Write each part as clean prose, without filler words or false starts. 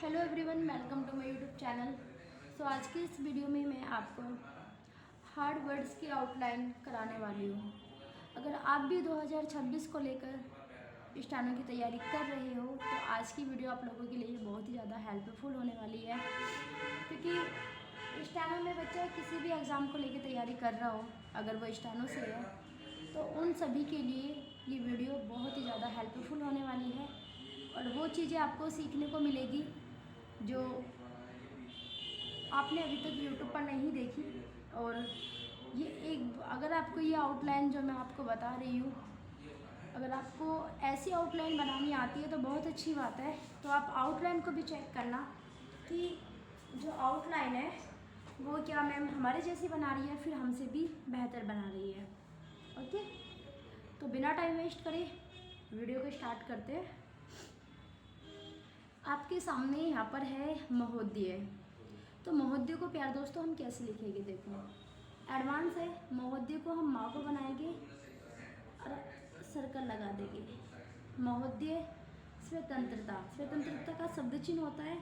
Hello everyone, welcome to my YouTube channel. आज के इस वीडियो में मैं आपको हार्ड वर्ड्स की आउटलाइन कराने वाली हूँ। अगर आप भी 2026 को लेकर स्टेनो की तैयारी कर रहे हो तो आज की वीडियो आप लोगों के लिए बहुत ही ज़्यादा हेल्पफुल होने वाली है, क्योंकि स्टेनो में बच्चा किसी भी एग्ज़ाम को लेकर तैयारी कर रहा हो, अगर वो स्टेनो से है तो उन सभी के लिए ये वीडियो बहुत ही ज़्यादा हेल्पफुल होने वाली है और वो चीज़ें आपको सीखने को मिलेगी जो आपने अभी तक यूट्यूब पर नहीं देखी। और ये एक, अगर आपको ये आउटलाइन जो मैं आपको बता रही हूँ, अगर आपको ऐसी आउटलाइन बनानी आती है तो बहुत अच्छी बात है। तो आप आउटलाइन को भी चेक करना कि जो आउटलाइन है वो क्या मैम हमारे जैसी बना रही है, फिर हमसे भी बेहतर बना रही है। ओके, तो बिना टाइम वेस्ट करे वीडियो को स्टार्ट करते हैं। आपके सामने यहाँ पर है महोदय। तो महोदय को प्यार दोस्तों हम कैसे लिखेंगे, देखो एडवांस है। महोदय को हम माँ को बनाएंगे और सर्कल लगा देंगे। महोदय स्वतंत्रता, स्वतंत्रता का शब्द चिन्ह होता है,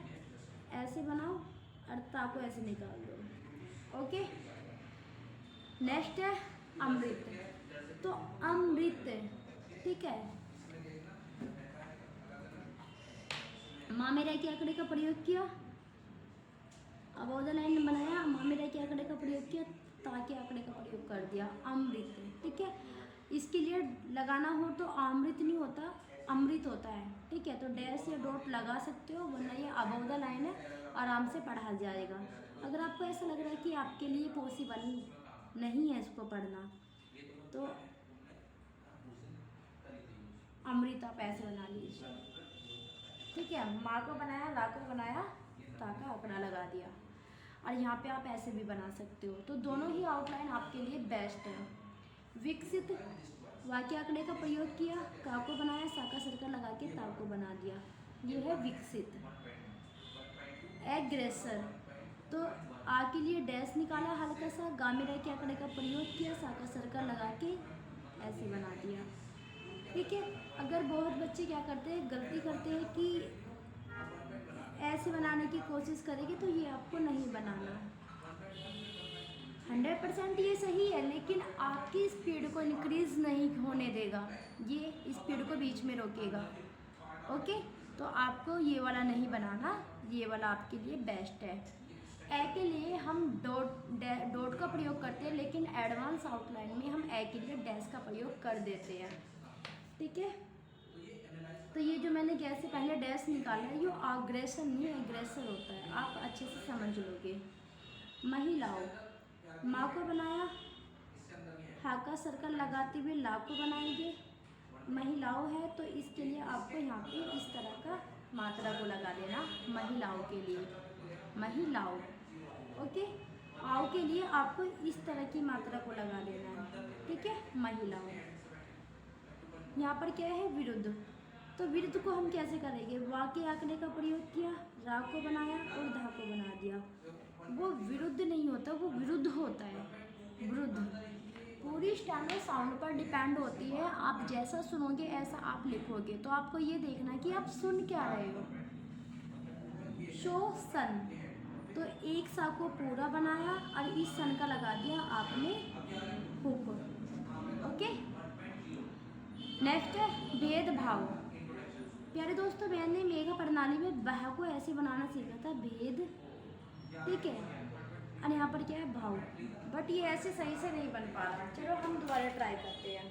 ऐसे बनाओ और ता को ऐसे निकाल दो। ओके, नेक्स्ट है अमृत। तो अमृत, ठीक है, माँ मेरा के आंकड़े का प्रयोग किया, अब ओदर लाइन बनाया, माँ मेरा के आंकड़े का प्रयोग किया, ताकि आंकड़े का प्रयोग कर दिया, अमृत। ठीक है, इसके लिए लगाना हो तो अमृत नहीं होता, अमृत होता है। ठीक है, तो डैश या डॉट लगा सकते हो, वरना ये अबव द लाइन है, आराम से पढ़ा जाएगा। अगर आपको ऐसा लग रहा है कि आपके लिए पॉसिबल नहीं है इसको पढ़ना, तो अमृत आप ऐसे बना लीजिए। ठीक है, माँ को बनाया, ला को बनाया, ता का आंकड़ा लगा दिया, और यहाँ पे आप ऐसे भी बना सकते हो। तो दोनों ही आउटलाइन आपके लिए बेस्ट है। विकसित, वाक्य आंकड़े का प्रयोग किया, का को बनाया, सा का सर्कल लगा के ता को बना दिया, ये है विकसित। एग्रेसर, तो आ के लिए डैश निकाला हल्का सा, गा में रह के आंकड़े का प्रयोग किया, सा का सर्कल लगा के ऐसे बना दिया। ठीक है, अगर बहुत बच्चे क्या करते हैं, गलती करते हैं कि ऐसे बनाने की कोशिश करेंगे, तो ये आपको नहीं बनाना। 100% ये सही है, लेकिन आपकी स्पीड को इंक्रीज नहीं होने देगा, ये स्पीड को बीच में रोकेगा। ओके, तो आपको ये वाला नहीं बनाना, ये वाला आपके लिए बेस्ट है। ए के लिए हम डॉट का प्रयोग करते हैं, लेकिन एडवांस आउटलाइन में हम ए के लिए डैश का प्रयोग कर देते हैं। ठीक है, तो ये जो मैंने कैसे पहले डैश निकाला है, ये अग्रेशन नहीं है, एग्रेसर होता है, आप अच्छे से समझ लोगे। महिलाओं, माँ को बनाया, हा का सर्कल लगाते हुए ला को बनाएंगे। महिलाओं है तो इसके लिए आपको यहाँ पे इस तरह का मात्रा को लगा देना, महिलाओं के लिए, महिलाओं। ओके, आओ के लिए आपको इस तरह की मात्रा को लगा देना है। ठीक है, महिलाओं। यहाँ पर क्या है, विरुद्ध। तो विरुद्ध को हम कैसे करेंगे, वा के आंकड़े का प्रयोग किया, रा को बनाया और धा को बना दिया। वो विरुद्ध नहीं होता, वो विरुद्ध होता है, विरुद्ध। पूरी स्टेनो साउंड पर डिपेंड होती है, आप जैसा सुनोगे ऐसा आप लिखोगे। तो आपको ये देखना है कि आप सुन क्या रहे हो। शो सन, तो एक सा को पूरा बनाया और इस सन का लगा दिया आपने हुक। ओके, नेक्स्ट है भेदभाव। प्यारे दोस्तों, मैंने मेघा प्रणाली में बह को ऐसे बनाना सीखा था, भेद। ठीक है, और यहाँ पर क्या है, भाव, बट ये ऐसे सही से नहीं बन पा रहा। चलो हम दोबारा ट्राई करते हैं,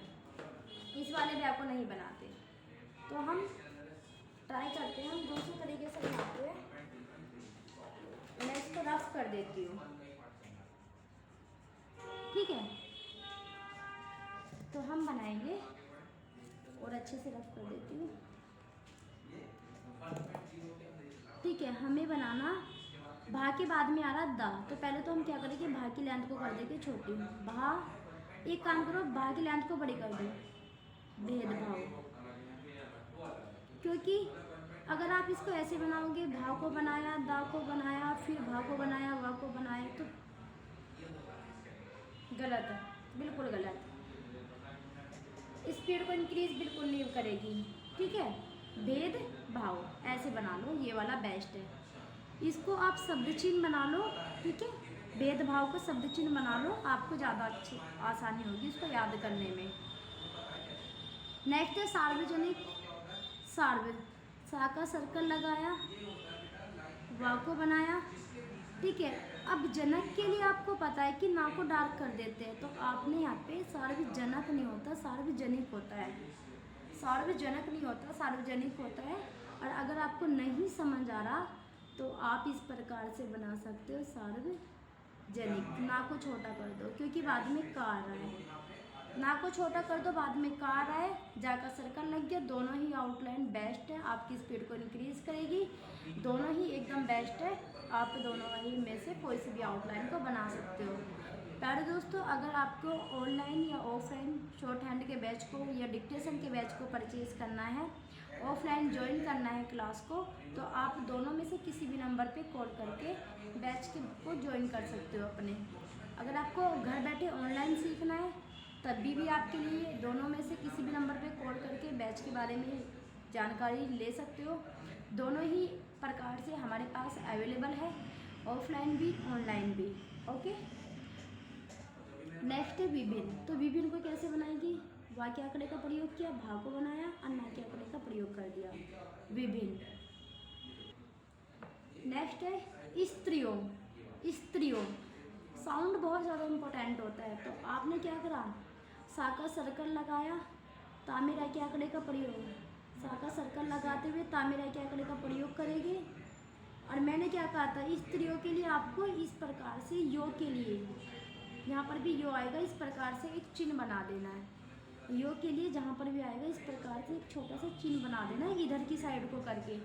इस वाले बह को नहीं बनाते, तो हम ट्राई करते हैं, हम दूसरे तरीके से बनाते हैं। मैं इसको रफ कर देती हूँ। ठीक है, तो हम बनाएंगे और अच्छे से रफ कर देती हूँ। ठीक है, हमें बनाना भा के बाद में आ रहा दा, तो पहले तो हम क्या करेंगे, भा की लेंथ को कर देंगे छोटी, भा। एक काम करो, भा की लेंथ को बड़ी कर दो, भेदभाव। क्योंकि अगर आप इसको ऐसे बनाओगे, भा को बनाया, दा को बनाया, फिर भा को बनाया, वा को बनाया, तो गलत है, बिल्कुल गलत। स्पीड को इंक्रीज बिल्कुल नहीं करेगी। ठीक है, भेद भाव ऐसे ऐसे बना लो, ये वाला बेस्ट है। इसको आप शब्द चिन्ह बना लो, ठीक है, भेदभाव को शब्द चिन्ह बना लो, आपको ज़्यादा अच्छी आसानी होगी इसको याद करने में। नेक्स्ट है सार्वजनिक। सार्व, सा का सर्कल लगाया, वा को बनाया, ठीक है। अब जनक के लिए आपको पता है कि ना को डार्क कर देते हैं, तो आपने यहाँ पे सार्वजनक नहीं होता, सार्वजनिक होता है। सार्वजनक नहीं होता, सार्वजनिक होता है। और अगर आपको नहीं समझ आ रहा तो आप इस प्रकार से बना सकते हो, सार्वजनिक। ना को छोटा कर दो क्योंकि बाद में का आ रहा है, ना को छोटा कर दो, बाद में का आ रहा है, जा का सर्कल लग गया। दोनों ही आउटलाइन बेस्ट है, आपकी स्पीड को इंक्रीज करेगी, दोनों ही एकदम बेस्ट है। आप दोनों ही में से कोई सी भी आउटलाइन को बना सकते हो। प्यारे दोस्तों, अगर आपको ऑनलाइन या ऑफलाइन शॉर्ट हैंड के बैच को या डिक्टेशन के बैच को परचेज़ करना है, ऑफलाइन ज्वाइन करना है क्लास को, तो आप दोनों में से किसी भी नंबर पे कॉल करके बैच को ज्वाइन कर सकते हो अपने। अगर आपको घर बैठे ऑनलाइन सीखना है तभी भी आपके लिए दोनों में से किसी भी नंबर पे कॉल करके बैच के बारे में जानकारी ले सकते हो। दोनों ही प्रकार से हमारे पास अवेलेबल है, ऑफलाइन भी ऑनलाइन भी। ओके, नेक्स्ट है विभिन्न। तो विभिन्न को कैसे बनाएगी? वा के आंकड़े का प्रयोग किया, भा को बनाया और ना के आंकड़े का प्रयोग कर दिया, विभिन्न। नेक्स्ट है स्त्रियों। स्त्रियों साउंड बहुत ज़्यादा इम्पोर्टेंट होता है, तो आपने क्या करा, सा का सर्कल लगाया, तामेरा के आंकड़े का प्रयोग, सा का सर्कल लगाते हुए तामेरा के आंकड़े का प्रयोग करेंगे। और मैंने क्या कहा था, स्त्रियों के लिए आपको इस प्रकार से यो के लिए, यहाँ पर भी यो आएगा, इस प्रकार से एक चिन्ह बना देना है। यो के लिए जहाँ पर भी आएगा इस प्रकार से एक छोटा सा चिन्ह बना देना है, इधर की साइड को करके,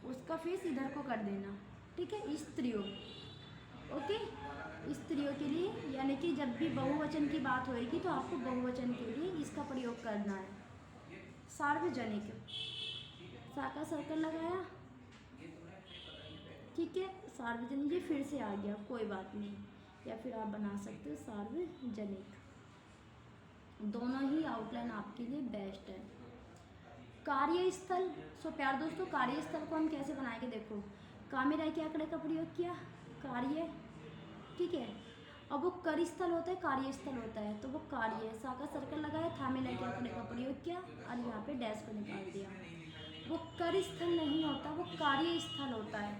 उसका फेस इधर को कर देना, ठीक है। स्त्रियों, ओके, स्त्रियों के लिए, यानी कि जब भी बहुवचन की बात होएगी तो आपको बहुवचन के लिए इसका प्रयोग करना है। सार्वजनिक, सा का सर्कल लगाया, ठीक है, सार्वजनिक, ये फिर से आ गया, कोई बात नहीं, या फिर आप बना सकते हो सार्वजनिक। दोनों ही आउटलाइन आपके लिए बेस्ट है। कार्यस्थल। सो प्यार दोस्तों, कार्यस्थल को हम कैसे बनाएंगे, देखो, कामेरा के आंकड़े का प्रयोग किया, कार्य, ठीक है। अब वो कार्यस्थल होता है, कार्यस्थल होता है, तो वो कार्य, सा का सर्कल लगाया, थामेला के आंकड़े का प्रयोग किया और यहाँ पे डैश को निकाल दिया। वो कार्यस्थल नहीं होता, वो कार्यस्थल होता है।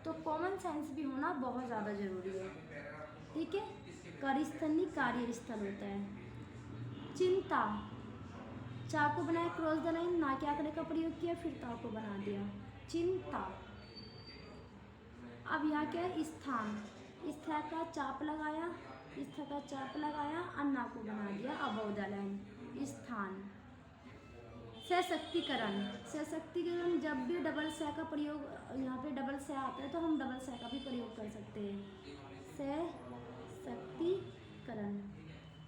तो कॉमन सेंस भी होना बहुत ज़्यादा ज़रूरी है, ठीक है। कार्यस्थल नहीं, कार्यस्थल होता है। चिंता, चा को बनाया क्रॉस द लाइन, ना के आंकड़े का प्रयोग किया, फिर ता को बना दिया, चिंता। अब यहाँ क्या है, स्थान, स्था का चाप लगाया, स्था का चाप लगाया, अन्ना को बना दिया अबव द लाइन, स्थान। सशक्तिकरण। सशक्तिकरण, जब भी डबल स का प्रयोग, यहाँ पे डबल स आता है तो हम डबल स का भी प्रयोग कर सकते हैं। सशक्तिकरण,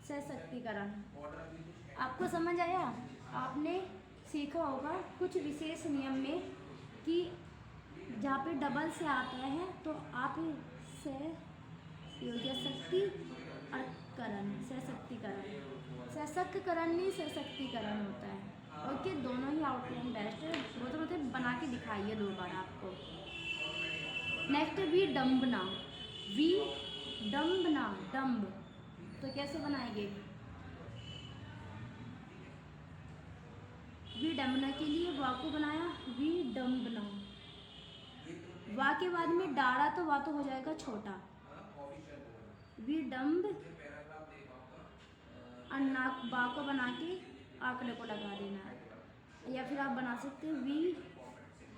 सशक्तिकरण। आपको समझ आया? आपने सीखा होगा कुछ विशेष नियम में कि जहाँ पे डबल से आता है तो आप से शक्ति और करण, सशक्तिकरण, सशक्तिकरण नहीं सशक्तिकरण होता है। ओके, दोनों ही आउटलाइन बेस्ट है, वो तो मतलब बना के दिखाइए 2 बार आपको। नेक्स्ट है विडम्बना। विडम्बना, डम्ब, तो कैसे बनाएंगे? विडम्बना के लिए वा को बनाया, विडम्बना, वा के बाद में डारा तो वा तो हो जाएगा छोटा, विडम्ब, अन्ना बा को बना के आंकड़े को लगा देना है, या फिर आप बना सकते हैं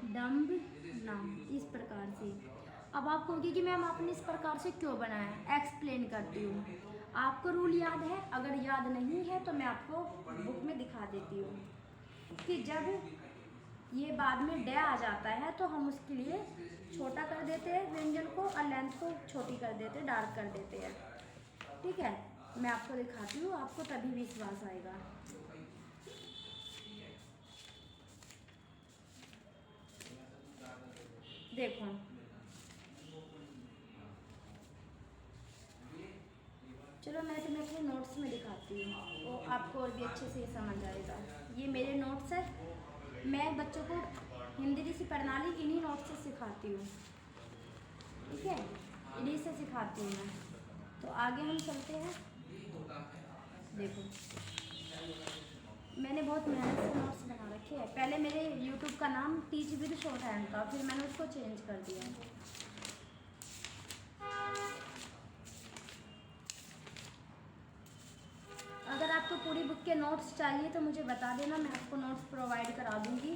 विडम्बना, इस प्रकार से। अब आप कहोगे कि मैम आपने इस प्रकार से क्यों बनाया, एक्सप्लेन करती हूँ। आपको रूल याद है? अगर याद नहीं है तो मैं आपको बुक में दिखा देती हूँ कि जब ये बाद में डे आ जाता है तो हम उसके लिए छोटा कर देते हैं व्यंजन को और लेंथ को छोटी कर देते हैं, डार्क कर देते हैं, ठीक है। मैं आपको दिखाती हूँ, आपको तभी विश्वास आएगा। देखो, चलो मैं तुम्हें अपने नोट्स में दिखाती हूँ, वो आपको और भी अच्छे से समझ आएगा। ये मेरे नोट्स है, मैं बच्चों को हिंदी ऋषि प्रणाली इन्हीं नोट से सिखाती हूँ, ठीक है, इन्हीं से सिखाती हूँ मैं। तो आगे हम चलते हैं। देखो मैंने बहुत मेहनत से नोट्स बना रखे हैं। पहले मेरे यूट्यूब का नाम टीच विद शॉर्ट हैंड था, फिर मैंने उसको चेंज कर दिया। अगर आपको पूरी बुक के नोट्स चाहिए तो मुझे बता देना, मैं आपको नोट्स प्रोवाइड करा दूँगी।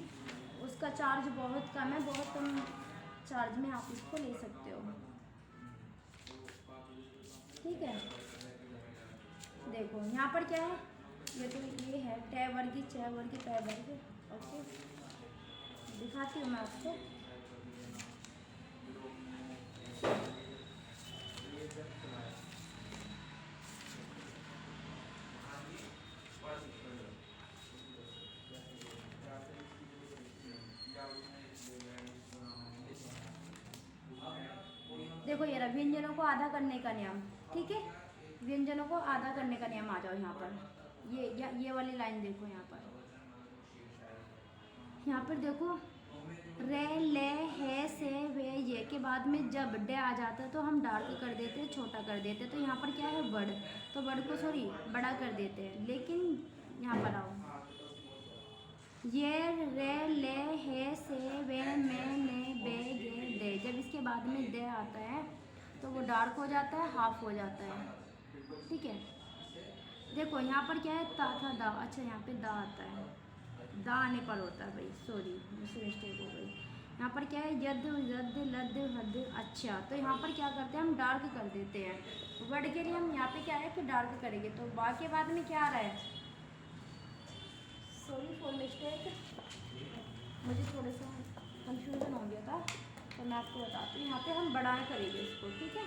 उसका चार्ज बहुत कम है, बहुत कम चार्ज में आप इसको ले सकते हो, ठीक है। देखो यहाँ पर क्या है, ये तो ये है टै वर्गी चै वर्गी पै वर्ग, ओके, दिखाती हूँ मैं आपको। देखो ये रहा व्यंजनों को आधा करने का नियम, ठीक है, व्यंजनों को आधा करने का नियम। आ जाओ यहाँ पर, ये वाली लाइन देखो यहाँ पर। यहाँ पर देखो रे ले है से वे ये के बाद में जब डे आ जाता है तो हम डार्क कर देते हैं, छोटा कर देते हैं। तो यहाँ पर क्या है बड़, तो बड़ को सॉरी बड़ा कर देते हैं। लेकिन यहाँ पर आओ, ये रे ले है से वे में ने बे गे दे, जब इसके बाद में दे आता है तो वो डार्क हो जाता है, हाफ हो जाता है, ठीक है। देखो यहाँ पर क्या है ता था दा, अच्छा यहाँ पे दा आता है, दा आने पर होता है भाई, सॉरी मुझसे मिस्टेक हो गई। यहाँ पर क्या है यद यद लद हद, अच्छा तो यहाँ पर क्या करते हैं हम डार्क कर देते हैं। वर्ड के लिए हम यहाँ पे क्या है कि डार्क करेंगे। तो बा के बाद में क्या आ रहा है, सॉरी फॉर मिस्टेक, मुझे थोड़ा सा कंफ्यूजन हो गया था, तो मैं आपको बताती हूँ। यहाँ पे हम बढ़ाएँ करेंगे इसको, ठीक है।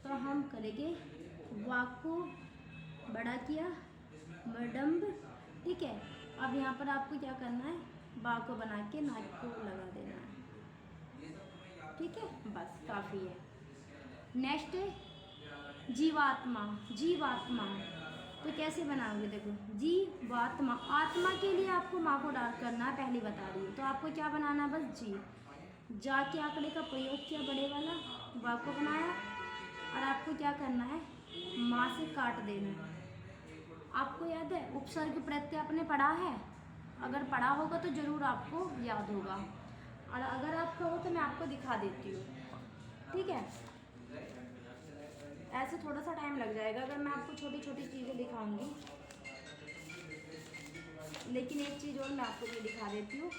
तो हम करेंगे वाक को बड़ा किया, मडम्ब, ठीक है। अब यहाँ पर आपको क्या करना है, बा को बना के नाक को लगा देना है, ठीक है, बस काफ़ी है। नेक्स्ट जीवात्मा, जीवात्मा तो कैसे बनाओगे, देखो जीवात्मा, आत्मा के लिए आपको माँ को डार्क करना है, पहले बता रही हूँ। तो आपको क्या बनाना है, बस जी, जा के आंकड़े का प्रयोग किया बड़े वाला, बा को बनाया, और आपको क्या करना है माँ से काट देना है। आपको याद है उपसर्ग प्रत्यय आपने पढ़ा है, अगर पढ़ा होगा तो ज़रूर आपको याद होगा, और अगर आपका हो तो मैं आपको दिखा देती हूँ, ठीक है। ऐसे थोड़ा सा टाइम लग जाएगा अगर मैं आपको छोटी छोटी चीज़ें दिखाऊंगी, लेकिन एक चीज़ और मैं आपको ये दिखा देती हूँ।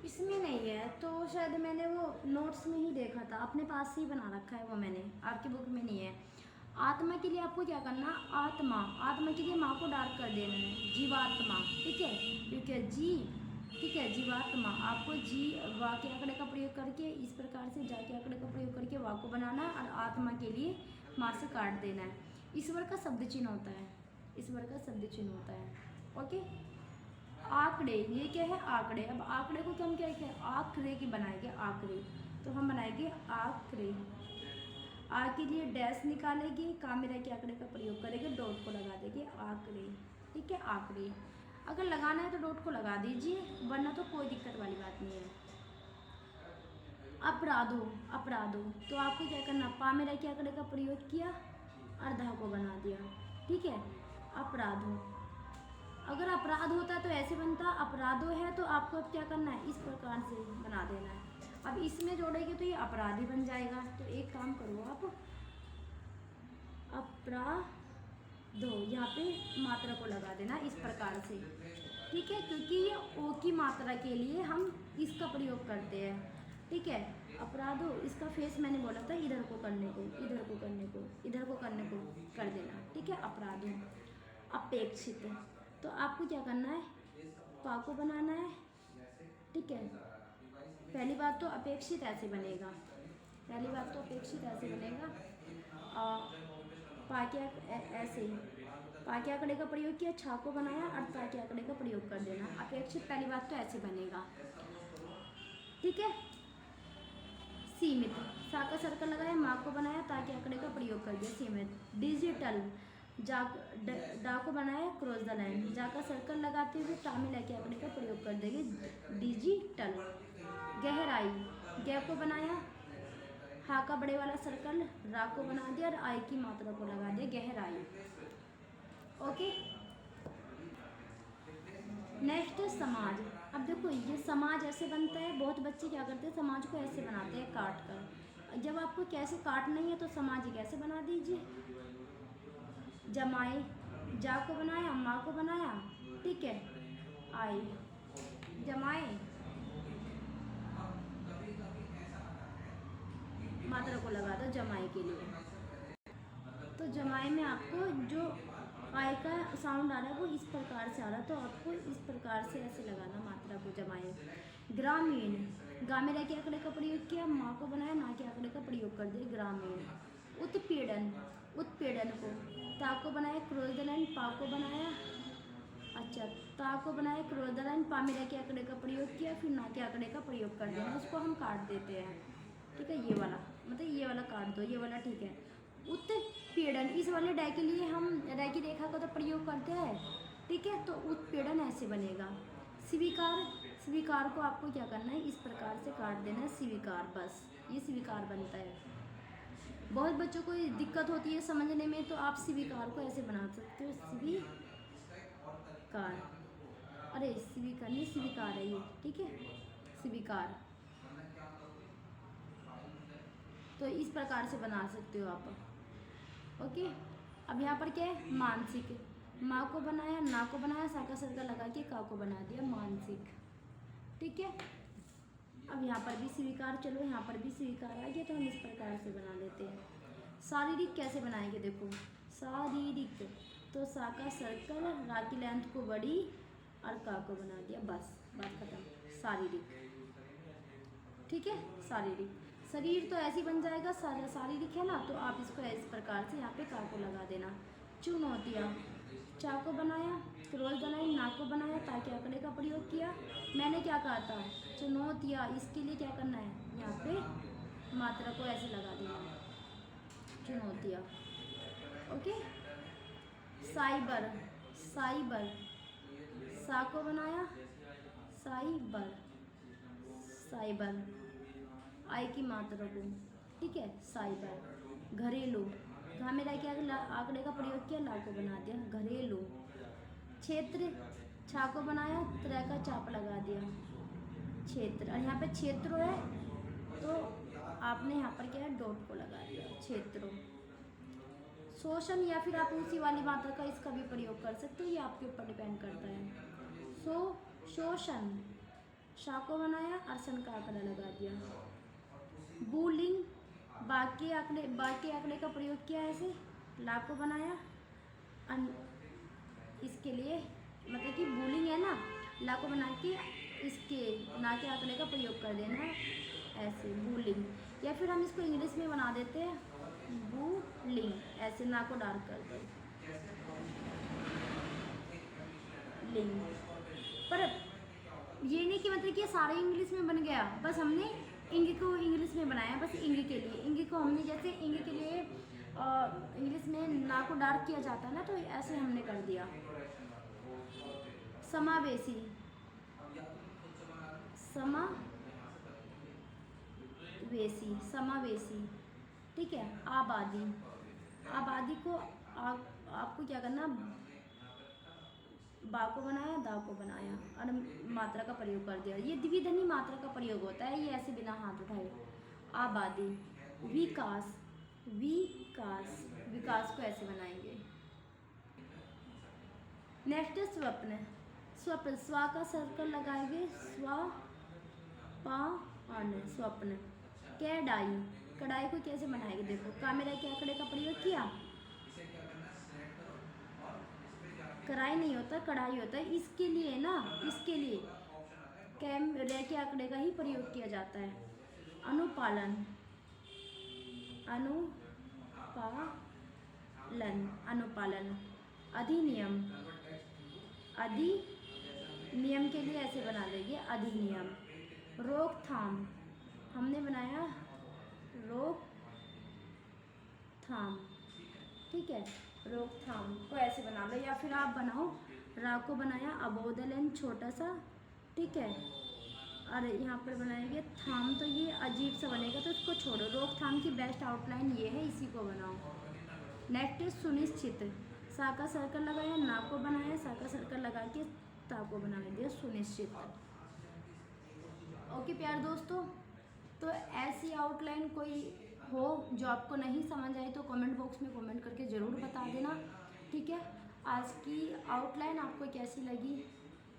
इसमें नहीं है तो शायद मैंने वो नोट्स में ही देखा था, अपने पास से ही बना रखा है वो मैंने, आपकी बुक में नहीं है। आत्मा के लिए आपको क्या करना, आत्मा, आत्मा के लिए माँ को डार्क कर देना है, जीवात्मा, ठीक है, क्योंकि जी, ठीक है, जीवात्मा। आपको जी वा के आंकड़े का प्रयोग करके इस प्रकार से जा के आंकड़े का प्रयोग करके वा को बनाना है, और आत्मा के लिए माँ से काट देना है। ईश्वर का शब्द चिन्ह होता है, ईश्वर का शब्द चिन्ह होता है, ओके। आंकड़े, ये क्या है आंकड़े। अब आंकड़े को हम क्या है आंकड़े की बनाएंगे, आंकड़े, तो हम बनाएंगे आंकड़े। आ के लिए डैश निकालेंगे, कामेरा के आंकड़े का प्रयोग करेंगे, डॉट को लगा देंगे, आंकड़े, ठीक है, आंकड़े। अगर लगाना है तो डॉट को लगा दीजिए, वरना तो कोई दिक्कत वाली बात नहीं है। अपराधो, अपराधो, तो आपको क्या करना, पामेरा के आंकड़े का प्रयोग किया, अर्धा को बना दिया, ठीक है, अपराधो। अगर अपराध होता है तो ऐसे बनता, अपराधो है तो आपको अब क्या करना है, इस प्रकार से बना देना है। अब इसमें जोड़ेंगे तो ये अपराधी बन जाएगा। तो एक काम करो आप, अपराधो, यहाँ पे मात्रा को लगा देना इस प्रकार से, ठीक है, क्योंकि ये ओ की मात्रा के लिए हम इसका प्रयोग करते हैं, ठीक है। अपराधो, इसका फेस मैंने बोला था इधर को करने को, इधर को करने को, इधर को करने को कर देना, ठीक है। अपराधो। अपेक्षित, तो आपको क्या करना है, पा को बनाना है, ठीक है। पहली बात तो अपेक्षित ऐसे बनेगा, पहली बात तो अपेक्षित ऐसे बनेगा, पा के ऐसे ही, पा के आंकड़े का प्रयोग किया, छा को बनाया और ता के आंकड़े का प्रयोग कर देना। अपेक्षित पहली बात तो ऐसे बनेगा, ठीक है। सीमित, सा का सर्कल लगाया, माँ को बनाया, ता के आंकड़े का प्रयोग कर दिया, सीमित। डिजिटल, डा को बनाया, क्रॉस द लाइन, जा का सर्कल लगाते हुए ता में लेके आंकड़े का प्रयोग कर देंगे, डिजिटल। गहराई, गै को बनाया, हा का बड़े वाला सर्कल, रा को बना दिया और आई की मात्रा को लगा दिया, गहराई। ओके, नेक्स्ट है समाज। अब देखो ये समाज ऐसे बनता है, बहुत बच्चे क्या करते हैं समाज को ऐसे बनाते हैं काट कर। जब आपको कैसे काटना ही है तो समाज कैसे बना दीजिए, जमाए, जा को बनाया, माँ को बनाया, ठीक है, आई, जमाए, मात्रा को लगा दो जमाए के लिए। तो जमाए में आपको जो आई का साउंड आ रहा है वो इस प्रकार से आ रहा है, तो आपको इस प्रकार से ऐसे लगाना मात्रा को, जमाए। ग्रामीण, गा में रह के आंकड़े का प्रयोग किया, माँ को बनाया, ना के आंकड़े का प्रयोग कर दिया, ग्रामीण। उत्पीड़न, उत्पीड़न को, ता को बनाया, क्रॉस द लाइन, पा को बनाया, अच्छा, ता को बनाया, क्रॉस द लाइन, पा में रह के आंकड़े का प्रयोग किया, फिर ना के आंकड़े का प्रयोग कर देना, उसको हम काट देते हैं, ठीक है। ये वाला मतलब ये वाला काट दो, ये वाला ठीक है। उत्पीड़न, इस वाले डाय के लिए हम डाय की रेखा का तो प्रयोग करते हैं, ठीक है, तो उत्पीड़न ऐसे बनेगा। स्वीकार, स्वीकार को आपको क्या करना है, इस प्रकार से काट देना है, स्वीकार, बस ये स्वीकार बनता है। बहुत बच्चों को दिक्कत होती है समझने में, तो आप स्वीकार को ऐसे बना सकते हो, स्वीकार, अरे स्वीकार नहीं, स्वीकार है ये, ठीक है, स्वीकार। तो इस प्रकार से बना सकते हो आप, ओके। अब यहाँ पर क्या है, मानसिक, माँ को बनाया, ना को बनाया, सा का सर्कल लगा के का को बना दिया, मानसिक, ठीक है। अब यहाँ पर भी स्वीकार, चलो यहाँ पर भी स्वीकार आ गया, तो हम इस प्रकार से बना लेते हैं। शारीरिक कैसे बनाएंगे, देखो शारीरिक, तो सा का सर्कल, रा की लेंथ को बड़ी और का को बना दिया, बस बात खत्म, शारीरिक, ठीक है। शारीरिक, शरीर तो ऐसे ही बन जाएगा, शारीरिक है ना, तो आप इसको इस प्रकार से यहाँ पे का को लगा देना। चुनौतियाँ, चा को बनाया, क्रॉस द लाइन, ना को बनाया, ताकि आंकड़े का प्रयोग किया। मैंने क्या कहा था, चुनौतियाँ, इसके लिए क्या करना है, यहाँ पे मात्रा को ऐसे लगा देना, चुनौतियाँ, ओके। साइबर, साइबर, सा को बनाया, साइबर, साइबर, आई की मात्रा को, ठीक है, साइबर। घरेलू, घा में रह के आंकड़े का प्रयोग किया, ला को बना दिया, घरेलू। क्षेत्र, छा को बनाया, त्रै का चाप लगा दिया, क्षेत्र, और यहाँ पे क्षेत्र है तो आपने यहाँ पर क्या है, डॉट को लगा दिया, क्षेत्रों। शोषण, या फिर आप उसी वाली मात्रा का इसका भी प्रयोग कर सकते हो, ये आपके ऊपर डिपेंड करता है। शोषण, शा को बनाया और सन का आंकड़ा लगा दिया। बुलिंग, बाकी आंकड़े का प्रयोग किया, ऐसे ला को बनाया, इसके लिए मतलब कि बुलिंग है ना, ला को बना के इसके ना के आंकड़े का प्रयोग कर देना, ऐसे बुलिंग। या फिर हम इसको इंग्लिश में बना देते हैं, बुलिंग, ऐसे ना को डार्क कर दे, लिंग। पर ये नहीं कि मतलब कि सारे इंग्लिश में बन गया, बस हमने इंग को इंग्लिश में बनाया, बस इंग के लिए, इंग को हमने जैसे इंग के लिए इंग्लिश में ना को डार्क किया जाता है ना, तो ऐसे हमने कर दिया। समावेशी, समावेशी, समावेशी, ठीक है। आबादी, आबादी को आपको क्या करना, बा को बनाया, दा को बनाया और मात्रा का प्रयोग कर दिया, ये द्विधनी मात्रा का प्रयोग होता है, ये ऐसे बिना हाथ उठाए। आबादी। विकास, विकास, विकास को ऐसे बनाएंगे। नेक्स्ट है स्वप्न। स्वप्न, स्वा का सर्कल लगाएंगे, स्वा पा अन, स्वप्न। कढ़ाई, कढ़ाई को कैसे बनाएंगे, देखो का मेरा क्या आंकड़े का प्रयोग किया, कढ़ाई नहीं होता कढ़ाई होता है, इसके लिए ना, इसके लिए कैम रे के आंकड़े का ही प्रयोग किया जाता है। अनुपालन, अनुपालन, अनुपालन। अधिनियम, अधिनियम के लिए ऐसे बना देंगे, अधिनियम। रोकथाम, हमने बनाया रोकथाम, ठीक है, रोकथाम को ऐसे बना लो, या फिर आप बनाओ, रा को बनाया अबोधलन छोटा सा, ठीक है, और यहाँ पर बनाएंगे थाम, तो ये अजीब सा बनेगा तो इसको छोड़ो। रोकथाम की बेस्ट आउटलाइन ये है, इसी को बनाओ। नेक्स्ट इज सुनिश्चित, सा का सर्कल लगाया, ना को बनाया, सा का सर्कल लगा के ता को बना दिया, सुनिश्चित। ओके प्यारे दोस्तों, तो ऐसी आउटलाइन कोई हो जो आपको नहीं समझ आए तो कमेंट बॉक्स में कमेंट करके ज़रूर बता देना, ठीक है। आज की आउटलाइन आपको कैसी लगी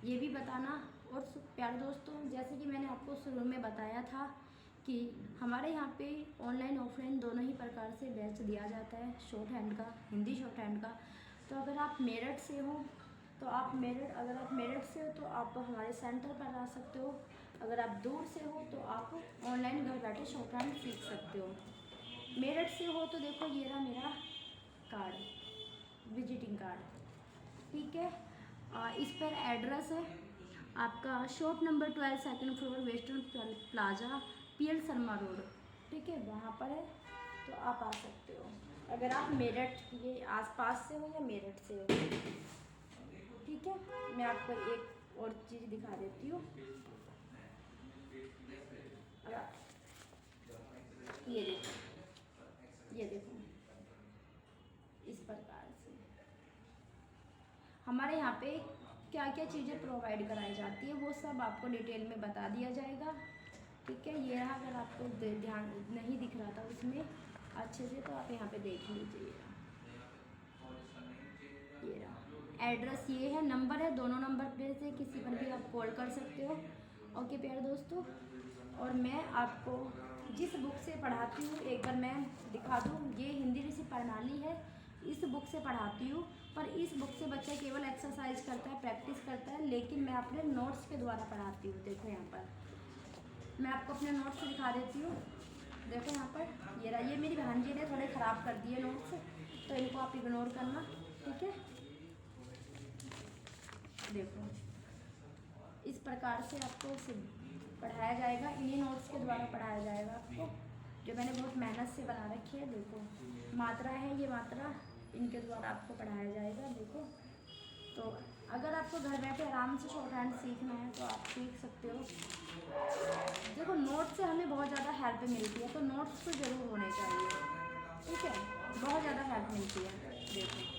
ये भी बताना। और प्यारे दोस्तों, जैसे कि मैंने आपको शुरू में बताया था कि हमारे यहाँ पे ऑनलाइन ऑफलाइन दोनों ही प्रकार से बैच दिया जाता है, शॉर्ट हैंड का, हिंदी शॉर्ट हैंड का। तो अगर आप मेरठ से हो तो आप अगर आप मेरठ से हो तो आप हमारे सेंटर पर आ सकते हो। अगर आप दूर से हो तो आप ऑनलाइन घर बैठे शॉर्ट हैंड सीख सकते हो। मेरठ से हो तो देखो ये रहा मेरा कार्ड, विजिटिंग कार्ड, ठीक है। इस पर एड्रेस है आपका shop number 12 second floor western plaza PL Sharma road, ठीक है, वहाँ पर है, तो आप आ सकते हो अगर आप मेरठ के आसपास से हो या मेरठ से हो, ठीक है। मैं आपको एक और चीज़ दिखा देती हूँ, ये देखो, ये देखो, इस प्रकार से हमारे यहाँ पे क्या क्या चीज़ें प्रोवाइड कराई जाती है वो सब आपको डिटेल में बता दिया जाएगा, ठीक है। ये रहा, अगर आपको ध्यान नहीं दिख रहा था उसमें अच्छे से तो आप यहाँ पे देख लीजिए, ये रहा एड्रेस, ये है, नंबर है, दोनों नंबर पे से किसी पर भी आप कॉल कर सकते हो। ओके प्यारे दोस्तों, और मैं आपको जिस बुक से पढ़ाती हूँ एक बार मैं दिखा दूँ, ये हिंदी ऋषि प्रणाली है, इस बुक से पढ़ाती हूँ। पर इस बुक से बच्चा केवल एक्सरसाइज करता है, प्रैक्टिस करता है, लेकिन मैं अपने नोट्स के द्वारा पढ़ाती हूँ। देखो यहाँ पर मैं आपको अपने नोट्स दिखा देती हूँ, देखो यहाँ पर ये रहा, ये मेरी बहन जी ने थोड़े ख़राब कर दिए नोट्स, तो इनको आप इग्नोर करना, ठीक है। देखो इस प्रकार से आपको पढ़ाया जाएगा, इन्हीं नोट्स के द्वारा पढ़ाया जाएगा आपको, जो मैंने बहुत मेहनत से बना रखी है। देखो मात्रा है, ये मात्रा इनके द्वारा आपको पढ़ाया जाएगा। देखो, तो अगर आपको घर बैठे आराम से शॉर्ट हैंड सीखना है तो आप सीख सकते हो। देखो नोट्स से हमें बहुत ज़्यादा हेल्प मिलती है, तो नोट्स तो ज़रूर होने चाहिए, ठीक है, बहुत ज़्यादा हेल्प मिलती है। देखो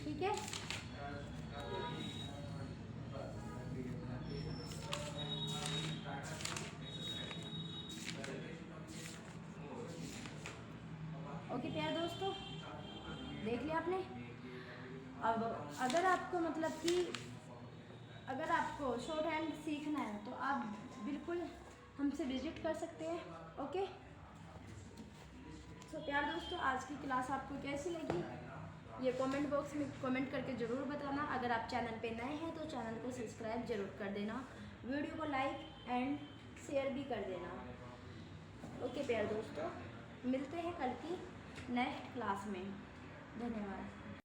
ठीक है, ओके प्यारे दोस्तों, देख लिया आपने। अब अगर आपको मतलब कि अगर आपको शॉर्ट हैंड सीखना है तो आप बिल्कुल हमसे विजिट कर सकते हैं, ओके। तो प्यारे दोस्तों, आज की क्लास आपको कैसी लगी ये कमेंट बॉक्स में कमेंट करके ज़रूर बताना। अगर आप चैनल पे नए हैं तो चैनल को सब्सक्राइब जरूर कर देना, वीडियो को लाइक एंड शेयर भी कर देना, ओके प्यारे दोस्तों। मिलते हैं कल की नेक्स्ट क्लास में, धन्यवाद।